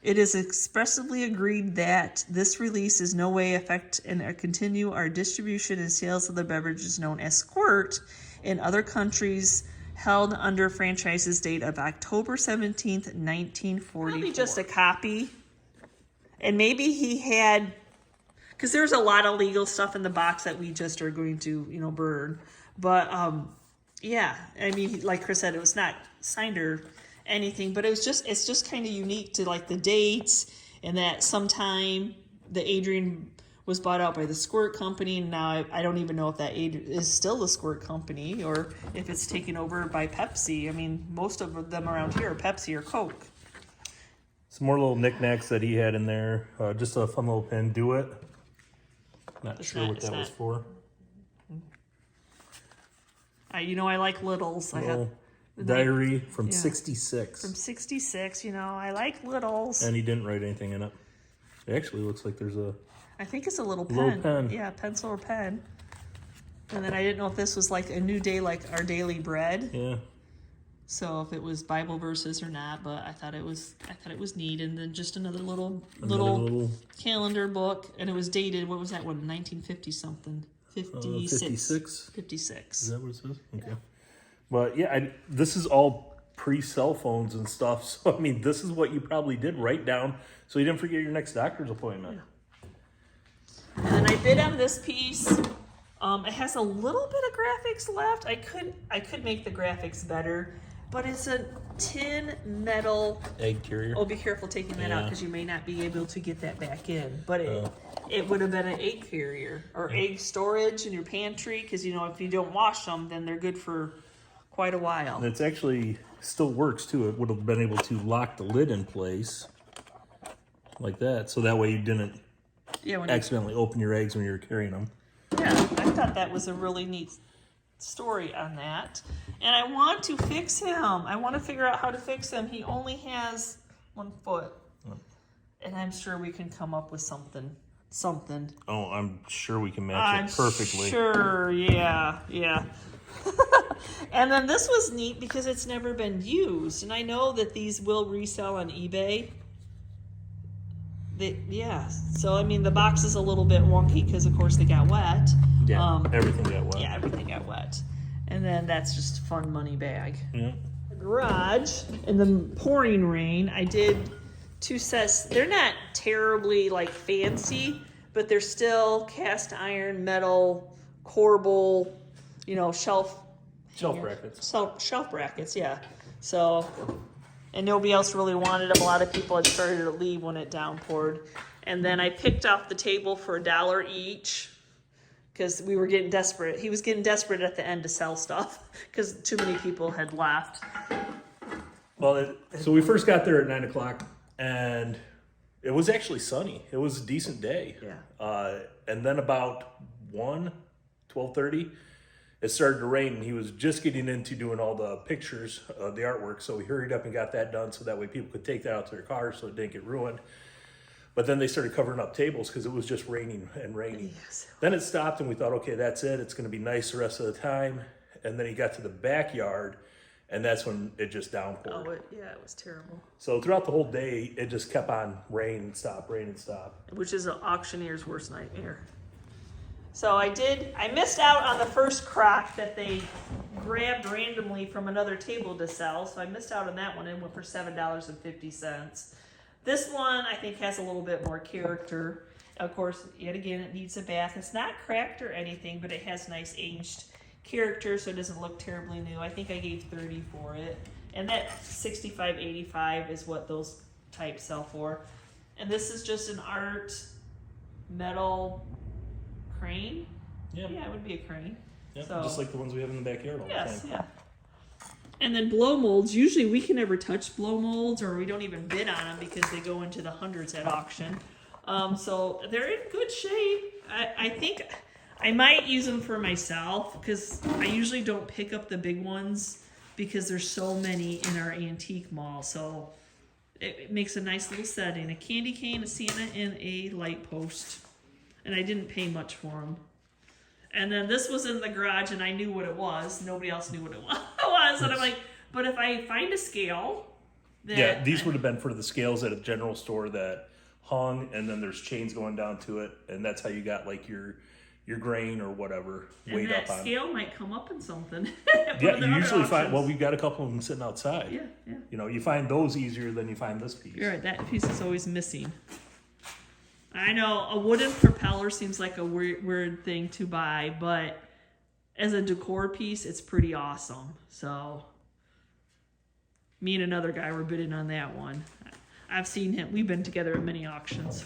It is expressly agreed that this release is no way affect and continue our distribution and sales of the beverages known as Squirt in other countries held under franchises date of October 17th, 1944. Probably just a copy. And maybe he had, because there's a lot of legal stuff in the box that we just are going to, burn. But, yeah, I mean, like Chris said, it was not signed or anything, but it's just kind of unique to like the dates and that sometime the Adrian was bought out by the Squirt Company, and now I don't even know if that is still the Squirt Company or if it's taken over by Pepsi. I mean, most of them around here are Pepsi or Coke. Some more little knickknacks that he had in there. Just a fun little pen. Do it. Not sure what that was for. I like littles. I have diary from 66. From 66, I like littles. And he didn't write anything in it. It actually looks like there's I think it's a little pen. Little pen. Yeah, pencil or pen. And then I didn't know if this was like a new day, like our daily bread. Yeah. So if it was Bible verses or not, but I thought it was neat. And then just another little calendar book, and it was dated. What was that one? 1950 something. 56. 56. Is that what it says? Okay. Yeah. But yeah, this is all pre-cell phones and stuff. So I mean, this is what you probably did write down so you didn't forget your next doctor's appointment. Yeah. And then I bid on this piece. It has a little bit of graphics left. I could make the graphics better, but it's a tin metal egg carrier. Oh, be careful taking that out because you may not be able to get that back in. But it would have been an egg carrier or egg storage in your pantry because if you don't wash them, then they're good for quite a while. And it's actually still works too. It would have been able to lock the lid in place like that, so that way you didn't accidentally open your eggs when you were carrying them. Yeah, I thought that was a really neat story on that. And I want to fix him. I want to figure out how to fix him. He only has 1 foot. And I'm sure we can come up with something. Oh, I'm sure we can match it perfectly. Sure, yeah. And then this was neat because it's never been used. And I know that these will resell on eBay. So I mean the box is a little bit wonky because of course they got wet. Yeah, everything got wet. Yeah, everything got wet. And then that's just a fun money bag. Yeah. The garage in the pouring rain, I did two sets. They're not terribly like fancy, but they're still cast iron, metal, corbel, shelf brackets. Shelf brackets, yeah. So, and nobody else really wanted them. A lot of people had started to leave when it downpoured. And then I picked off the table for $1 each because we were getting desperate. He was getting desperate at the end to sell stuff because too many people had left. Well, so we first got there at 9 o'clock, and it was actually sunny. It was a decent day. Yeah. And then about 12:30, it started to rain, and he was just getting into doing all the pictures, the artwork, so we hurried up and got that done so that way people could take that out to their cars so it didn't get ruined. But then they started covering up tables because it was just raining and raining. Yes. Then it stopped, and we thought, okay, that's it. It's going to be nice the rest of the time. And then he got to the backyard, and that's when it just downpoured. Oh, it was terrible. So throughout the whole day, it just kept on rain and stop, rain and stop. Which is an auctioneer's worst nightmare. So I missed out on the first crock that they grabbed randomly from another table to sell. So I missed out on that one and went for $7.50. This one I think has a little bit more character. Of course, yet again, it needs a bath. It's not cracked or anything, but it has nice aged character, so it doesn't look terribly new. I think I gave $30 for it. And that $65.85 is what those types sell for. And this is just an art metal crane. Yeah. Yeah, it would be a crane. Yeah, So- just like the ones we have in the backyard all the Yes, time. yeah. And then blow molds. Usually we can never touch blow molds, or we don't even bid on them because they go into the hundreds at auction. So they're in good shape. I think I might use them for myself because I usually don't pick up the big ones because there's so many in our antique mall. So it makes a nice little setting. A candy cane, a Santa, and a light post. And I didn't pay much for them. And then this was in the garage, and I knew what it was. Nobody else knew what it was. And I'm like, but if I find a scale, that Yeah, these would have been for the scales at a general store that hung, and then there's chains going down to it, and that's how you got like your grain or whatever and weighed that up on. scale might come up in something. Yeah, you usually find. Well, we've got a couple of them sitting outside. Yeah. You find those easier than you find this piece. You're right. That piece is always missing. I know a wooden propeller seems like a weird thing to buy, but as a decor piece, it's pretty awesome. So me and another guy were bidding on that one. I've seen him. We've been together at many auctions.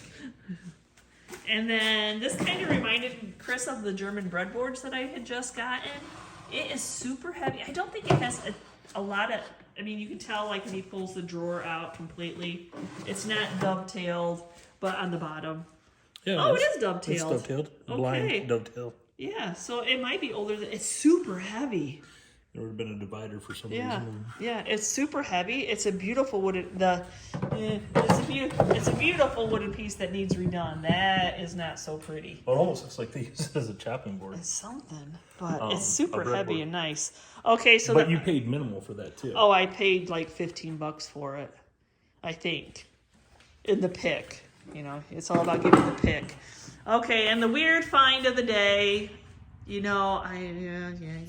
And then this kind of reminded Chris of the German breadboards that I had just gotten. It is super heavy. I don't think it has a lot of, I mean, you can tell like when he pulls the drawer out completely. It's not dovetailed, but on the bottom. Yeah, Oh, it is dovetailed. It's dovetailed. Okay. Blind dovetail. Yeah, so it might be older than, it's super heavy. There would have been a divider for some Yeah, reason. yeah, it's super heavy. It's a beautiful wooden, it's a beautiful wooden piece that needs redone. That is not so pretty. Well, it almost looks like they use it as a chopping board. It's something, but it's A super heavy breadboard. and nice. Okay, so But you paid minimal for that too. oh, I paid like $15 for it, I think, in the pick. It's all about getting the pick. Okay, and the weird find of the day.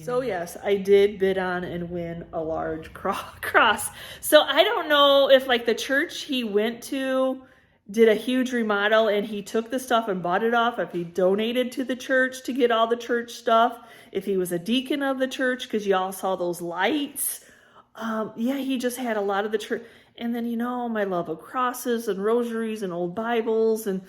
So yes, I did bid on and win a large cross. So I don't know if like the church he went to did a huge remodel and he took the stuff and bought it off, if he donated to the church to get all the church stuff, if he was a deacon of the church, because y'all saw those lights. He just had a lot of the church. And then, my love of crosses and rosaries and old Bibles. And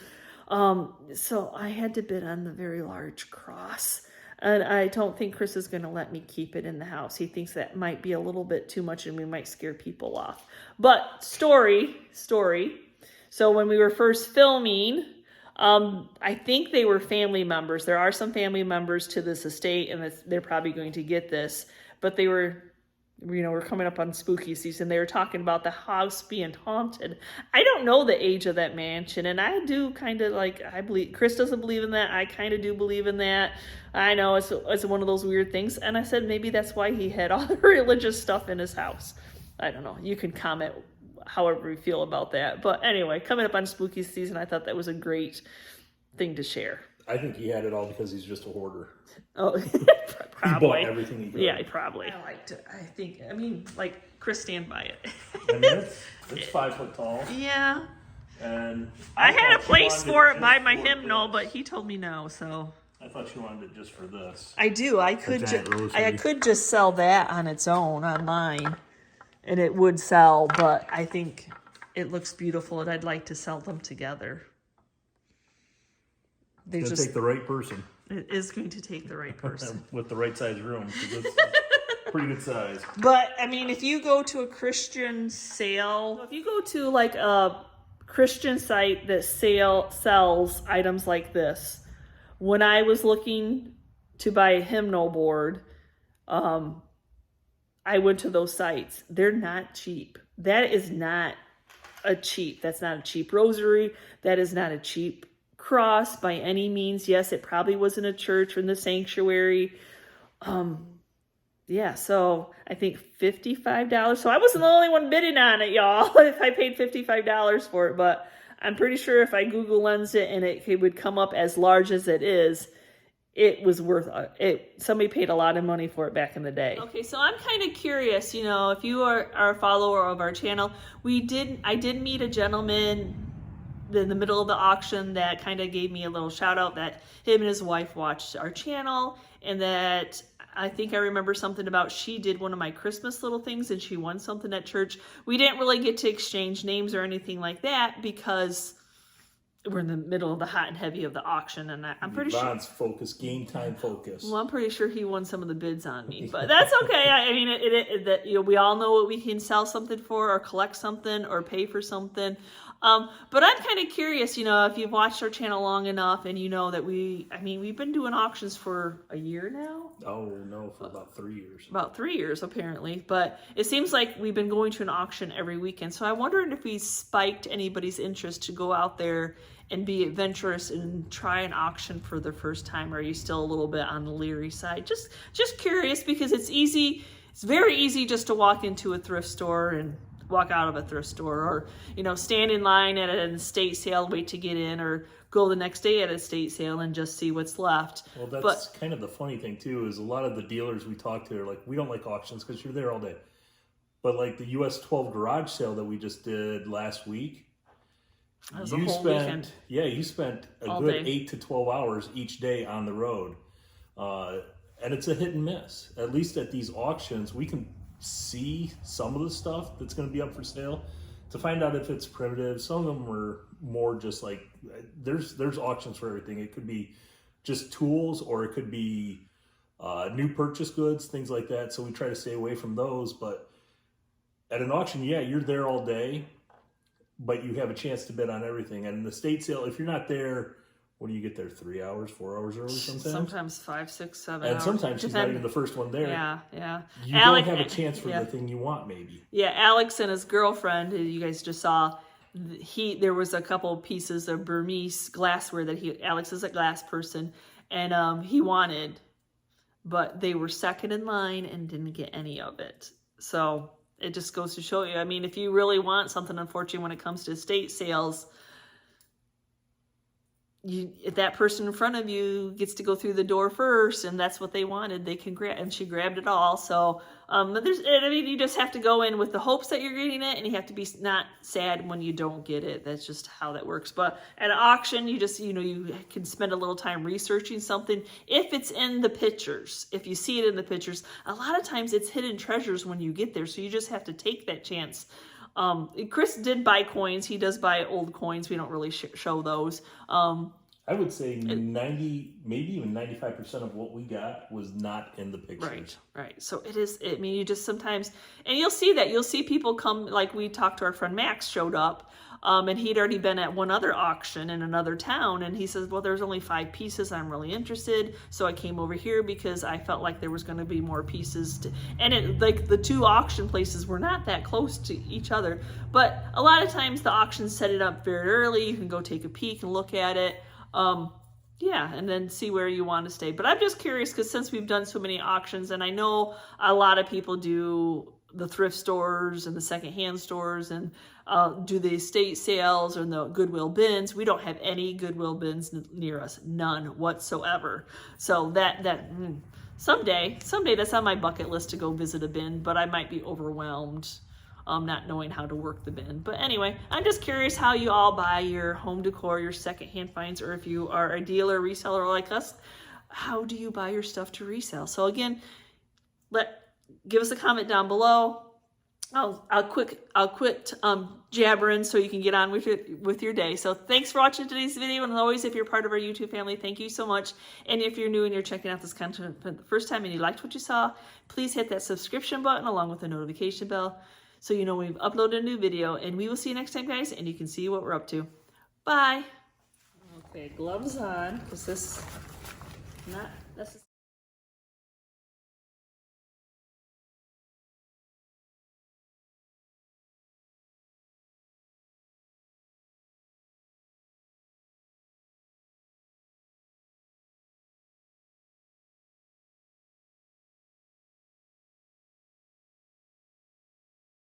so I had to bid on the very large cross. And I don't think Chris is going to let me keep it in the house. He thinks that might be a little bit too much and we might scare people off. But story. So when we were first filming, I think they were family members. There are some family members to this estate and they're probably going to get this. But they were, we're coming up on spooky season. They were talking about the house being haunted. I don't know the age of that mansion. And I do kind of I believe, Chris doesn't believe in that. I kind of do believe in that. I know it's one of those weird things. And I said, maybe that's why he had all the religious stuff in his house. I don't know. You can comment however you feel about that. But anyway, coming up on spooky season, I thought that was a great thing to share. I think he had it all because he's just a hoarder. Oh, He bought probably. everything he could. Yeah, probably. I liked it. I think. I mean, like Chris, stand by it. I mean, it's 5 foot tall, Yeah. and I had a thought she place wanted for it just by my for hymnal, this. but he told me no. So I thought she wanted it just for this. I do. I could. giant rosary. I could just sell that on its own online, and it would sell. But I think it looks beautiful, and I'd like to sell them together. They It's gonna just. take the right person It is going to take the right person. with the right size room, because it's pretty good size. But I mean, if you go to a Christian sale, if you go to like a Christian site that sells items like this, when I was looking to buy a hymnal board, I went to those sites. They're not cheap. That's not a cheap rosary. That is not a cheap cross by any means. Yes, it probably was in a church or in the sanctuary. Yeah, so I think $55. So I wasn't the only one bidding on it, y'all. If I paid $55 for it, but I'm pretty sure if I Google Lens it and it would come up as large as it is, it was worth it. Somebody paid a lot of money for it back in the day. Okay, so I'm kind of curious, if you are a follower of our channel, I did meet a gentleman in the middle of the auction that kind of gave me a little shout out that him and his wife watched our channel, and that I think I remember something about she did one of my Christmas little things and she won something at church. We didn't really get to exchange names or anything like that because we're in the middle of the hot and heavy of the auction, and I'm pretty sure. Yvonne's focus, game time focus. Well, I'm pretty sure he won some of the bids on me, but that's okay. I mean, we all know what we can sell something for, or collect something, or pay for something. But I'm kind of curious, if you've watched our channel long enough, and you know that we've been doing auctions for a year now. Oh no, for about 3 years. About 3 years apparently, but it seems like we've been going to an auction every weekend. So I wondered if we spiked anybody's interest to go out there and be adventurous and try an auction for the first time. Or are you still a little bit on the leery side? Just curious, because it's easy. It's very easy just to walk into a thrift store and walk out of a thrift store, or stand in line at an estate sale, wait to get in, or go the next day at a estate sale and just see what's left. Well, that's kind of the funny thing too, is a lot of the dealers we talk to are like, we don't like auctions because you're there all day. But like the US 12 garage sale that we just did last week, that was a whole weekend. Yeah, you spent a All good day. 8 to 12 hours each day on the road. And it's a hit and miss. At least at these auctions, we can see some of the stuff that's going to be up for sale to find out if it's primitive. Some of them are more just like, there's auctions for everything. It could be just tools, or it could be new purchase goods, things like that. So we try to stay away from those. But at an auction, yeah, you're there all day, but you have a chance to bid on everything. And in the estate sale, if you're not there, what do you get there? 3 hours, 4 hours early sometimes? Sometimes 5, 6, 7 And hours. sometimes she's not even the first one there. Yeah. You don't have a chance for the thing you want, maybe. Yeah, Alex and his girlfriend, who you guys just saw, there was a couple of pieces of Burmese glassware that Alex is a glass person, and he wanted, but they were second in line and didn't get any of it. So it just goes to show you, I mean, if you really want something, unfortunately, when it comes to estate sales, if that person in front of you gets to go through the door first and that's what they wanted, they can grab, and she grabbed it all. So you just have to go in with the hopes that you're getting it, and you have to be not sad when you don't get it. That's just how that works. But at an auction, you just you can spend a little time researching something if it's in the pictures. If you see it in the pictures, a lot of times it's hidden treasures when you get there, so you just have to take that chance. Chris did buy coins. He does buy old coins. We don't really show those. I would say 90, maybe even 95% of what we got was not in the pictures. Right. So it is, you just sometimes, and you'll see that. You'll see people come, like we talked to our friend Max, showed up, and he'd already been at one other auction in another town, and he says, well, there's only 5 pieces. I'm really interested. So I came over here because I felt like there was going to be more pieces. And the 2 auction places were not that close to each other. But a lot of times the auctions set it up very early. You can go take a peek and look at it. And then see where you want to stay. But I'm just curious, because since we've done so many auctions, and I know a lot of people do the thrift stores and the secondhand stores and do the estate sales and the Goodwill bins. We don't have any Goodwill bins near us, none whatsoever. So someday that's on my bucket list to go visit a bin, but I might be overwhelmed not knowing how to work the bin. But anyway, I'm just curious how you all buy your home decor, your secondhand finds, or if you are a dealer, reseller like us, how do you buy your stuff to resell? So again, give us a comment down below. I'll quit jabbering so you can get on with your day. So thanks for watching today's video, and as always, if you're part of our YouTube family, thank you so much. And if you're new and you're checking out this content for the first time and you liked what you saw, please hit that subscription button along with the notification bell so you know when we've uploaded a new video. And we will see you next time, guys, and you can see what we're up to. Bye. Okay, gloves on, because this not necessarily